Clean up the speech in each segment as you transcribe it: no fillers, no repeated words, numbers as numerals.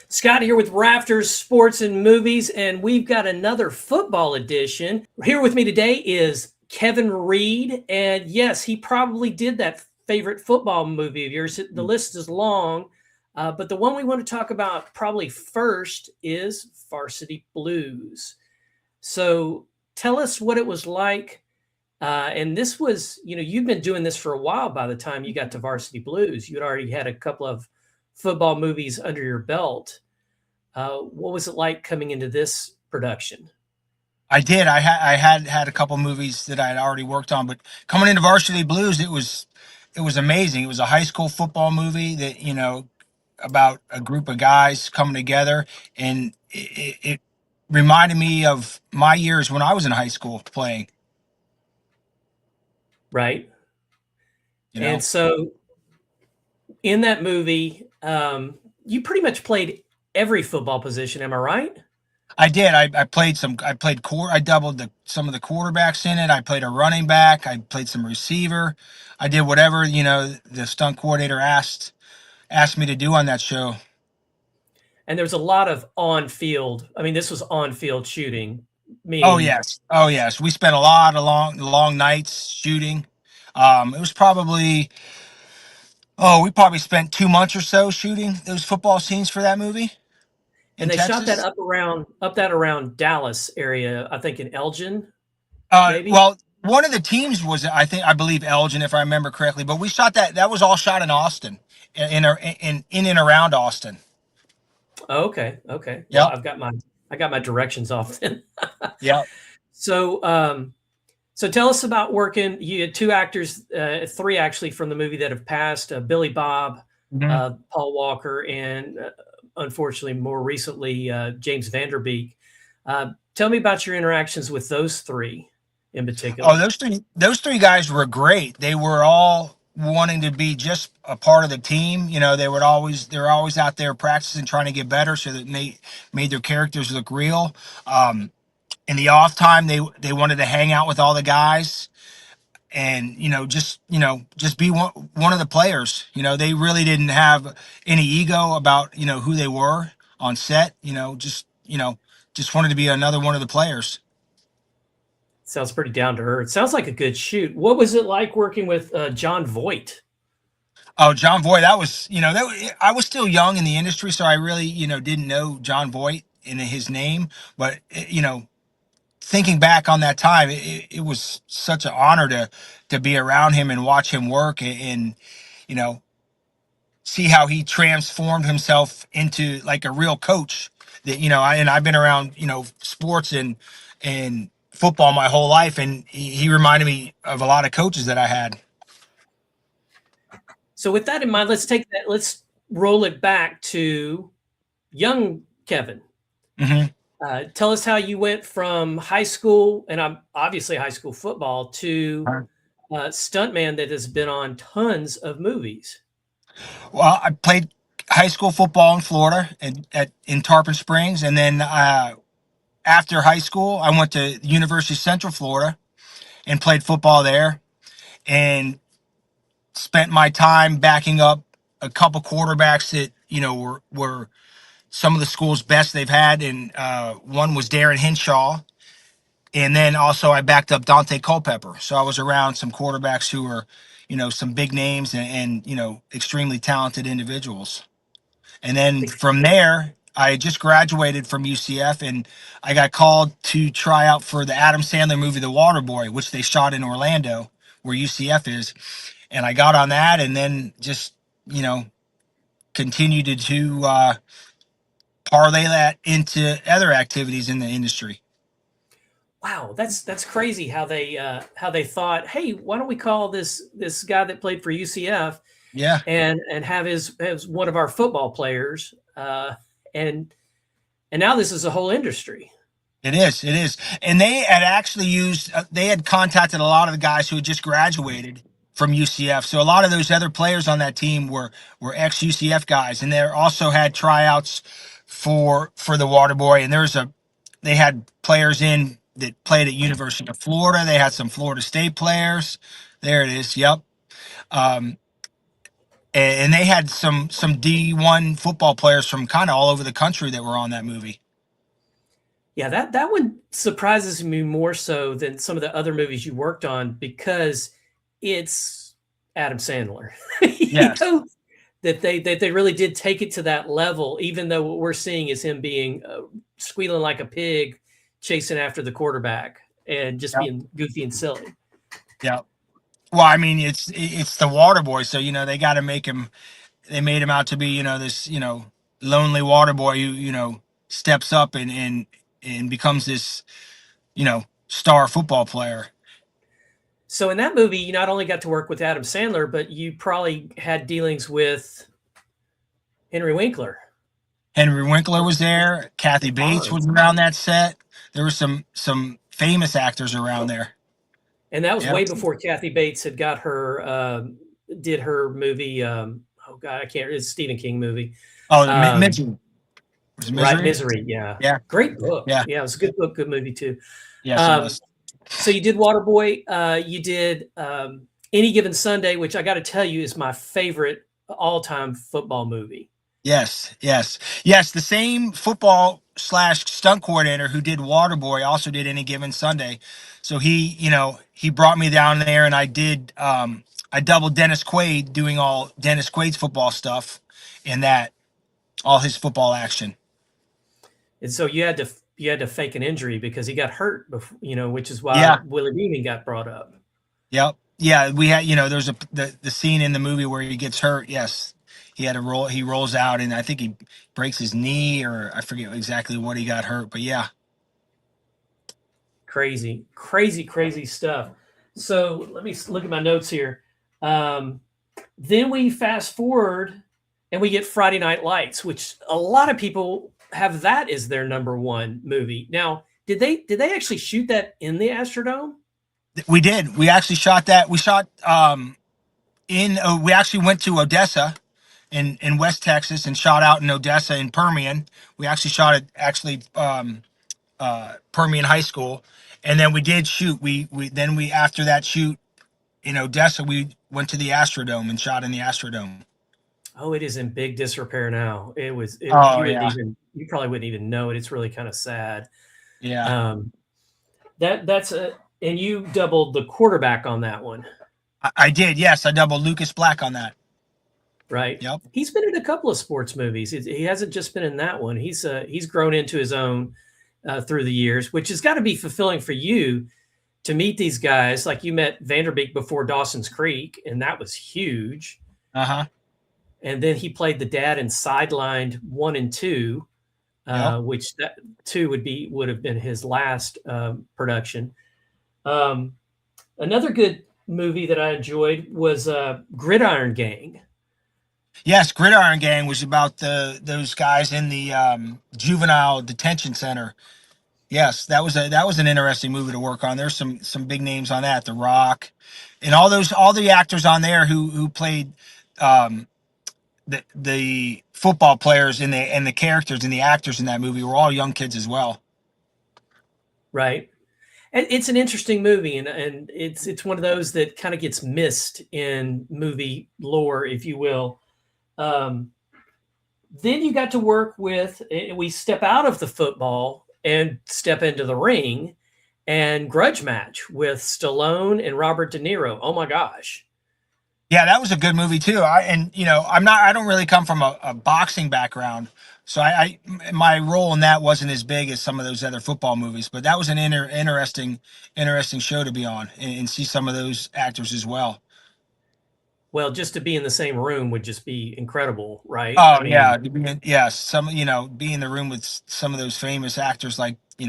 Scott here with Rafters, Sports and Movies, and we've got another football edition. Here with me today is KEVINREID, and yes, he probably did that favorite football movie of yours. The list is long, but the one we want to talk about probably first is Varsity Blues. So tell us what it was like. And this was, you've been doing this for a while by the time you got to Varsity Blues. You'd already had a couple of football movies under your belt. What was it like coming into this production? I did. I had a couple movies that I had already worked on, but coming into Varsity Blues, it was amazing. It was a high school football movie that about a group of guys coming together, and it reminded me of my years when I was in high school playing. Right. You know, And so in that movie, you pretty much played every football position. Am I right? I did. I played some. I played I doubled some of the quarterbacks in it. I played a running back. I played some receiver. I did whatever the stunt coordinator asked me to do on that show. And there was a lot of on field. I mean, this was on field shooting, Oh meaning, yes, oh yes. We spent a lot of long nights shooting. It was probably we probably spent 2 months or so shooting those football scenes for that movie and in they shot that Texas. around Dallas area, I think in Elgin, maybe. Well, one of the teams was I believe Elgin, if I remember correctly. But we shot that was all shot in Austin, in and around Austin. Oh, okay. Okay. Well, Yep, I got my directions off then. yep. So, so tell us about working. You had two actors, three actually from the movie that have passed: Billy Bob, Mhm. Paul Walker, and unfortunately, more recently, James Vanderbeek. Tell me about your interactions with those three in Oh, particular. those three guys were great. They were all wanting to be just a part of the team. They were always out there practicing, trying to get better, so that they made their characters look real. Um, in the off time, they wanted to hang out with all the guys and just be one of the players. They really didn't have any ego about who they were on set. Just wanted to be another one of the players. Sounds pretty down to earth. Sounds like a good shoot. What was it like working with John Voight? Oh, John Voight, that was, I was still young in the industry, so I really, didn't know John Voight in his name. But, thinking back on that time, it was such an honor to be around him and watch him work and, you know, see how he transformed himself into like a real coach that, I've been around, sports and football my whole life. And he reminded me of a lot of coaches that I had. So with that in mind, let's take that. Let's roll it back to young Kevin. Hmm. Tell us how you went from high school, and I'm obviously high school football, to stuntman that has been on tons of movies. Well, I played high school football in Florida in Tarpon Springs, and then after high school, I went to University of Central Florida and played football there, and spent my time backing up a couple quarterbacks that were some of the school's best they've had, and one was Darren Hinshaw, and then also I backed up Dante Culpepper. So I was around some quarterbacks who were, some big names and extremely talented individuals. And then from there, I just graduated from UCF, and I got called to try out for the Adam Sandler movie, The Waterboy, which they shot in Orlando, where UCF is. And I got on that, and then just, you know, continued to parlay that into other activities in the industry. Wow, that's crazy how they thought, hey, why don't we call this guy that played for UCF Yeah. and have his as one of our football players, and now this is a whole industry. It is. It is. And they had actually they had contacted a lot of the guys who had just graduated from UCF. So a lot of those other players on that team were ex UCF guys, and they also had tryouts for the Waterboy. And they had players in that played at University of Florida. They had some Florida State players. There it is. Yep. Um, and they had some D1 football players from kind of all over the country that were on that movie. Yeah, that one surprises me more so than some of the other movies you worked on because it's Adam Sandler. You Yes. know, that they really did take it to that level, even though what we're seeing is him being squealing like a pig, chasing after the quarterback and just Yep. being goofy and silly. Yep. Well, I mean, it's the water boy, so they got to make him. They made him out to be this lonely water boy who steps up and becomes this star football player. So in that movie, you not only got to work with Adam Sandler, but you probably had dealings with Henry Winkler. Henry Winkler was there. Kathy Bates was around that set. There were some famous actors around there. And that was Yep. way before Kathy Bates had got her did her movie. Oh God, I can't. It's a Stephen King movie. Oh, Misery. Was it Misery? Right, Misery. Yeah, Yeah. great book. Yeah. Yeah, it was a good book, good movie too. Yes, it was. So you did Waterboy. You did Any Given Sunday, which I got to tell you is my favorite all-time football movie. Yes, yes, yes. The same football/stunt coordinator who did Waterboy also did Any Given Sunday. So he brought me down there, and I doubled Dennis Quaid doing all Dennis Quaid's football stuff in that, all his football action. And so you had to fake an injury because he got hurt, before, which is why Willie Beeman got brought up. Yep. Yeah, we had there's the scene in the movie where he gets hurt. Yes. He had a roll. He rolls out, and I think he breaks his knee, or I forget exactly what he got hurt. But yeah, crazy stuff. So let me look at my notes here. Then we fast forward, and we get Friday Night Lights, which a lot of people have that as their number one movie. Now, did they actually shoot that in the Astrodome? we did. We actually shot that. We shot we actually went to Odessa in West Texas and shot out in Odessa in Permian. We actually shot at Permian High School, and then we did shoot. We after that shoot in Odessa, we went to the Astrodome and shot in the Astrodome. Oh, it is in big disrepair now. You probably wouldn't even know it. It's really kind of sad. Yeah. And you doubled the quarterback on that one. I did. Yes, I doubled Lucas Black on that. Right. Yep. He's been in a couple of sports movies. He hasn't just been in that one. He's grown into his own through the years, which has got to be fulfilling for you to meet these guys. Like you met Vanderbeek before Dawson's Creek, and that was huge. Uh-huh. And then he played the dad in Sidelined 1 and 2, which that 2 would have been his last production. Another good movie that I enjoyed was Gridiron Gang. Yes, Gridiron Gang was about those guys in the juvenile detention center. Yes, that was an interesting movie to work on. There's some big names on that, The Rock, and all the actors on there who played the football players and the characters and the actors in that movie were all young kids as well. Right. And it's an interesting movie, and it's one of those that kind of gets missed in movie lore, if you will. Then you got to work with, we step out of the football and step into the ring, and Grudge Match with Stallone and Robert De Niro. Oh my gosh. Yeah, that was a good movie too. I don't really come from a boxing background, so my role in that wasn't as big as some of those other football movies. But that was an interesting show to be on and see some of those actors as well. Well, just to be in the same room would just be incredible, right? Oh, yeah, yes. Be in the room with some of those famous actors like De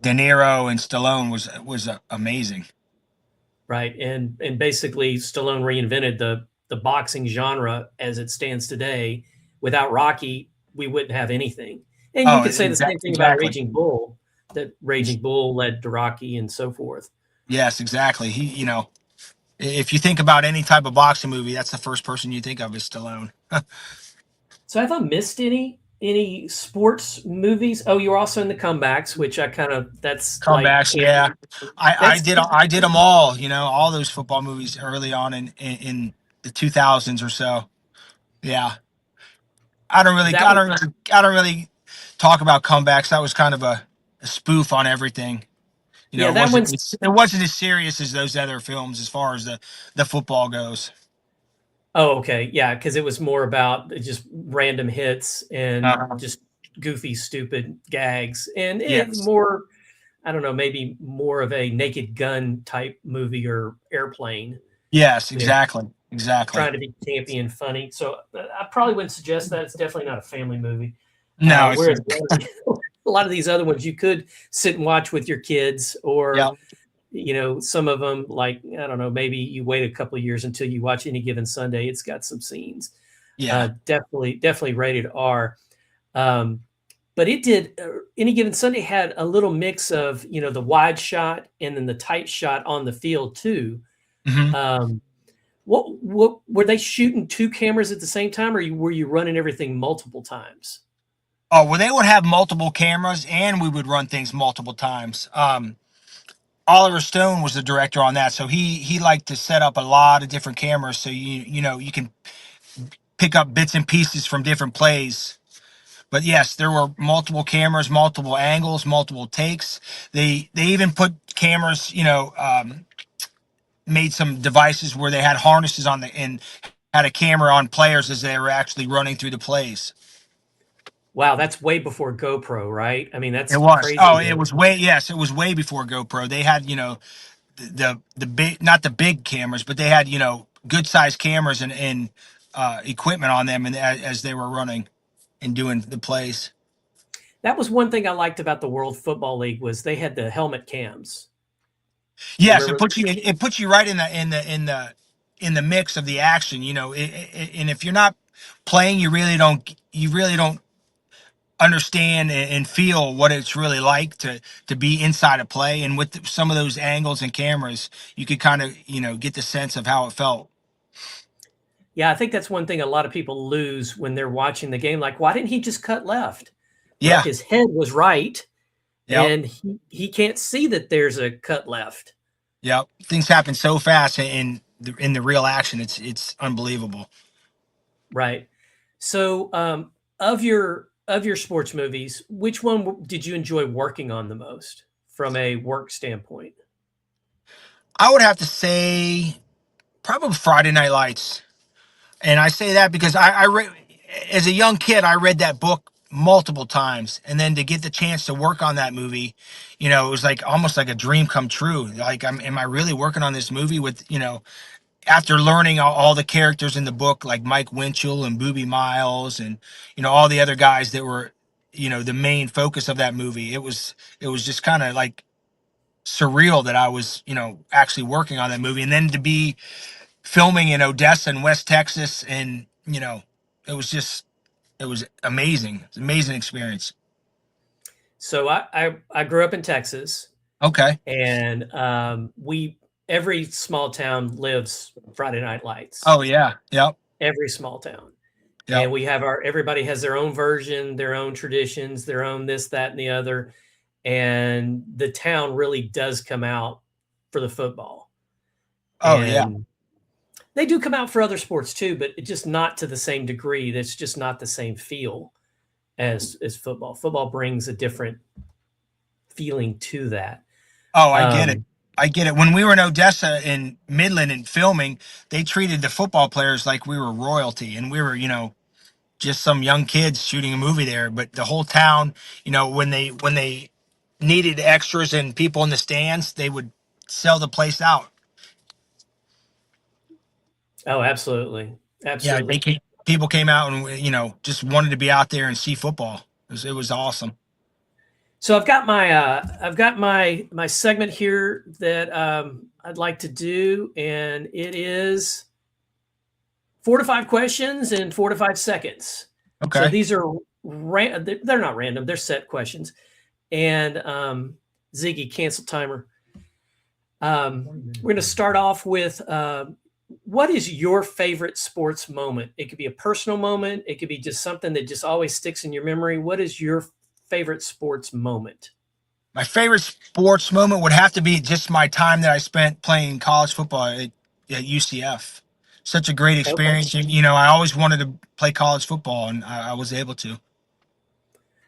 Niro and Stallone was amazing. Right, and basically Stallone reinvented the boxing genre as it stands today. Without Rocky, we wouldn't have anything. And you could say the same thing about Raging Bull. That Raging Bull led to Rocky and so forth. Yes, exactly. If you think about any type of boxing movie, that's the first person you think of is Stallone. So have I missed any sports movies? Oh, you were also in the Comebacks, which that's Comebacks. Like, yeah, I did them all. All those football movies early on in the 2000s or so. Yeah. I don't really, That I was don't really, I don't really talk about comebacks. That was kind of a spoof on everything. You know, yeah, that one's it wasn't as serious as those other films as far as the football goes. oh, okay. Yeah, because it was more about just random hits and Uh, just goofy, stupid gags, and it yes. more, I don't know, maybe more of a Naked Gun type movie or Airplane, Yes, you know, exactly. Exactly. trying to be campy and funny. So I probably wouldn't suggest that. It's definitely not a family movie. No, it's Whereas a lot of these other ones you could sit and watch with your kids, yeah. or some of them, like, I don't know, maybe you wait a couple of years until you watch Any Given Sunday. It's got some scenes. Yeah. Definitely rated R. Um, but it did. Any Given Sunday had a little mix of the wide shot and then the tight shot on the field too. Hmm. Um, what were they shooting two cameras at the same time, or were you running everything multiple times? Oh, well, they would have multiple cameras, and we would run things multiple times. Oliver Stone was the director on that, so he liked to set up a lot of different cameras, so you can pick up bits and pieces from different plays. But yes, there were multiple cameras, multiple angles, multiple takes. They even put cameras, made some devices where they had harnesses on the and had a camera on players as they were actually running through the plays. Wow, that's way before GoPro, right? I mean, It that's was. crazy. Oh, it was way. Yes, it was way before GoPro. They had, the big, not the big cameras, but they had, good sized cameras and equipment on them, and as they were running and doing the plays. That was one thing I liked about the World Football League was they had the helmet cams. You Yes, remember? it puts you right in the mix of the action. And if you're not playing, you really don't understand and feel what it's really like to be inside a play. And with some of those angles and cameras, you could kind of get the sense of how it felt. Yeah, I think that's one thing a lot of people lose when they're watching the game. Like, why didn't he just cut left? Well, Yeah. his head was right, Yep. and he can't see that there's a cut left. Yep. Things happen so fast in the real action. It's unbelievable. Right. So, of your sports movies, which one did you enjoy working on the most from a work standpoint? I would have to say probably Friday Night Lights. And I say that because I read, as a young kid, I read that book multiple times. And then to get the chance to work on that movie, it was like almost like a dream come true. Like, am I really working on this movie with, after learning all the characters in the book, like Mike Winchell and Booby Miles and, all the other guys that were, the main focus of that movie. It was just kind of like surreal that I was, actually working on that movie. And then to be filming in Odessa and West Texas, and it was amazing. It's an amazing experience. So I grew up in Texas, Okay. and we every small town lives Friday Night Lights. Oh yeah. Yep. Every small town, Yep. and we have everybody has their own version, their own traditions, their own this, that, and the other, and the town really does come out for the football, Oh yeah. and they do come out for other sports too, but it's just not to the same degree. That's just not the same feel as football. Football brings a different feeling to that. Oh, I get it. Um, I get it. When we were in Odessa in Midland and filming, they treated the football players like we were royalty, and we were, just some young kids shooting a movie there. But the whole town, when they needed extras and people in the stands, they would sell the place out. oh, absolutely, Yeah, absolutely. people came out and just wanted to be out there and see football. It was awesome. So I've got my segment here that I'd like to do, and it is 4 to 5 questions in 4 to 5 seconds. So Okay. these are they're not random; they're set questions. And Ziggy, cancel timer. We're going to start off with what is your favorite sports moment? It could be a personal moment. It could be just something that just always sticks in your memory. What is your favorite sports moment? My favorite sports moment would have to be just my time that I spent playing college football at UCF. such a great Okay. experience. And, you know, I always wanted to play college football, and I was able to.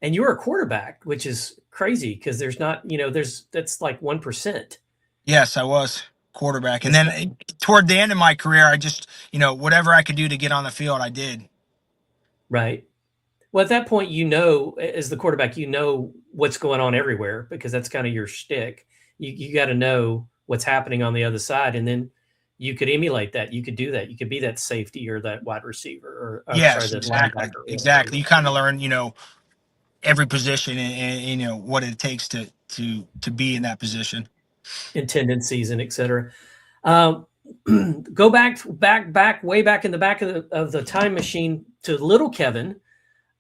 And you were a quarterback, which is crazy because there's not, that's like 1%. Yes, I was quarterback. And That's then not toward the end of my career, I just, you know, whatever I could do to get on the field, I did. right. Well, at that point, as the quarterback, what's going on everywhere because that's kind of your shtick. You got to know what's happening on the other side, and then you could emulate that. You could do that. You could be that safety or that wide receiver, or I'm sorry, Yes, that exactly. linebacker. Or whatever. Exactly. You kind of learn, you know, every position and, you know, what it takes to be in that position. In tendencies and et cetera. Um, go way back in the back of the time machine to little Kevin.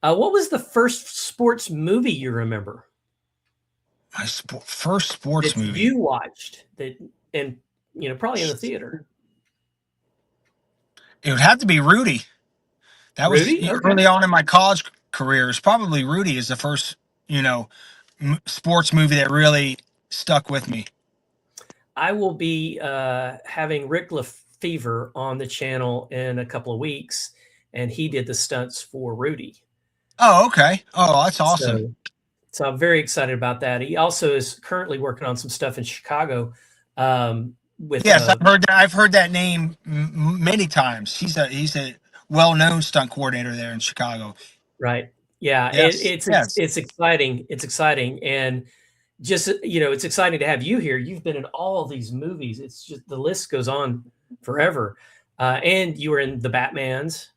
What was the first sports movie you remember My first sports that movie. you watched and probably in the theater? It would have to be Rudy. That was Rudy? Okay. early on in my college career. It's probably Rudy is the first, you know, sports movie that really stuck with me. I will be having Rick Lefevre on the channel in a couple of weeks, and he did the stunts for Rudy. Oh, okay. Oh, that's awesome. So I'm very excited about that. He also is currently working on some stuff in Chicago. With Yes, I've heard that. I've heard that name many times. He's a well-known stunt coordinator there in Chicago. right, yeah, Yes, yes. it's exciting. It's exciting, and just it's exciting to have you here. You've been in all these movies. It's just the list goes on forever. And you were in the Batmans.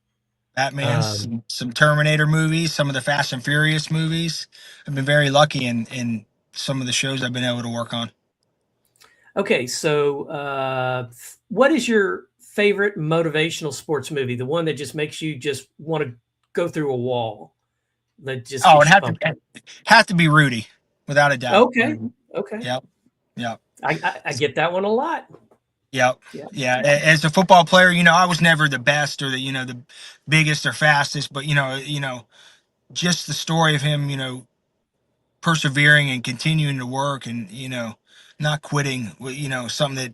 Batman, Um, some Terminator movies, some of the Fast and Furious movies. I've been very lucky in some of the shows I've been able to work on. okay, so what is your favorite motivational sports movie? The one that just makes you just want to go through a wall, that just Oh, gets you pumped up. have to be Rudy, without a doubt. Okay, okay, Yep, yep, I get that one a lot. yep. Yeah, Yeah, as a football player, you know, I was never the best or the, you know, the biggest or fastest, but you know, just the story of him, you know, persevering and continuing to work and, you know, not quitting, you know, something that,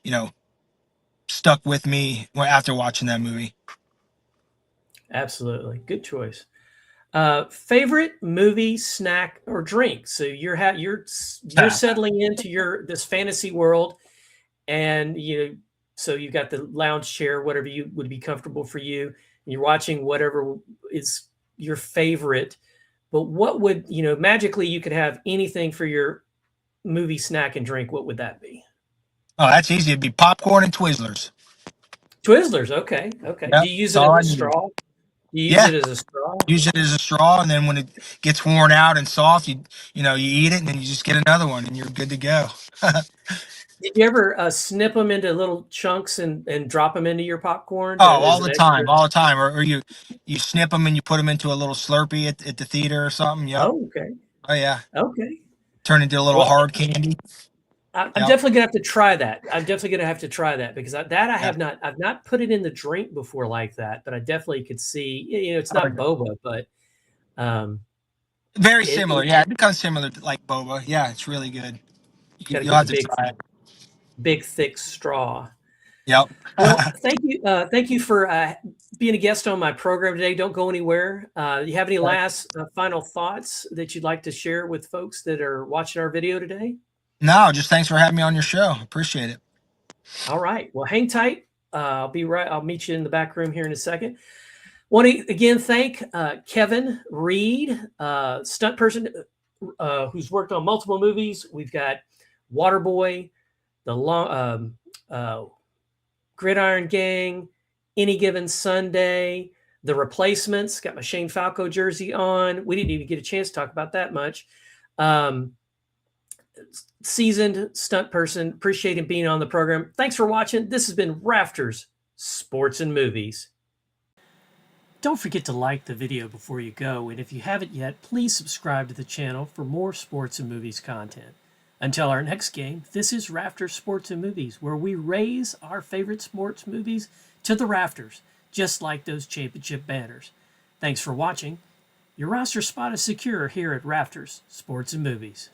you know, stuck with me after watching that movie. absolutely, good choice. Favorite movie, snack, or drink? So you're settling into this fantasy world, and so you got the lounge chair, whatever you would be comfortable for you, and you're watching whatever is your favorite. But what would magically you could have anything for your movie, snack, and drink? What would that be? Oh, that's easy. It'd be popcorn and Twizzlers. Twizzlers. Okay. Okay. Do Yep, you use that's it all as I a need. straw? Do you use Yeah, it as a straw? use it as a straw, and then when it gets worn out and soft, you know, you eat it, and then you just get another one, and you're good to go. Did you ever snip them into little chunks and drop them into your popcorn Oh, as an extra? all the time. Or you snip them and you put them into a little Slurpee at the theater or something. Yep. Oh, okay. Oh yeah. Okay. Turn into a little Well, hard candy. I'm Yep. definitely gonna have to try that. I'm definitely gonna have to try that because I Yeah. have not. I've not put it in the drink before like that, but I definitely could see. It's Oh, not boba, but um, very it similar. Yeah, it becomes similar to like boba. Yeah, it's really good. got to You'll get the have to try it. big thick straw. Yep. Well, thank you for being a guest on my program today. Don't go anywhere. You have any last final thoughts that you'd like to share with folks that are watching our video today? No, just thanks for having me on your show. Appreciate it. All right. Well, hang tight. I'll be right. I'll meet you in the back room here in a second. Want to again thank KEVINREID, stunt person who's worked on multiple movies. We've got Waterboy, the Gridiron Gang, Any Given Sunday, The Replacements. Got my Shane Falco jersey on. We didn't even get a chance to talk about that much. Seasoned stunt person. Appreciate him being on the program. Thanks for watching. This has been Rafters, Sports and Movies. Don't forget to like the video before you go, and if you haven't yet, please subscribe to the channel for more sports and movies content. Until our next game, this is Rafters Sports and Movies, where we raise our favorite sports movies to the rafters, just like those championship banners. Thanks for watching. Your roster spot is secure here at Rafters Sports and Movies.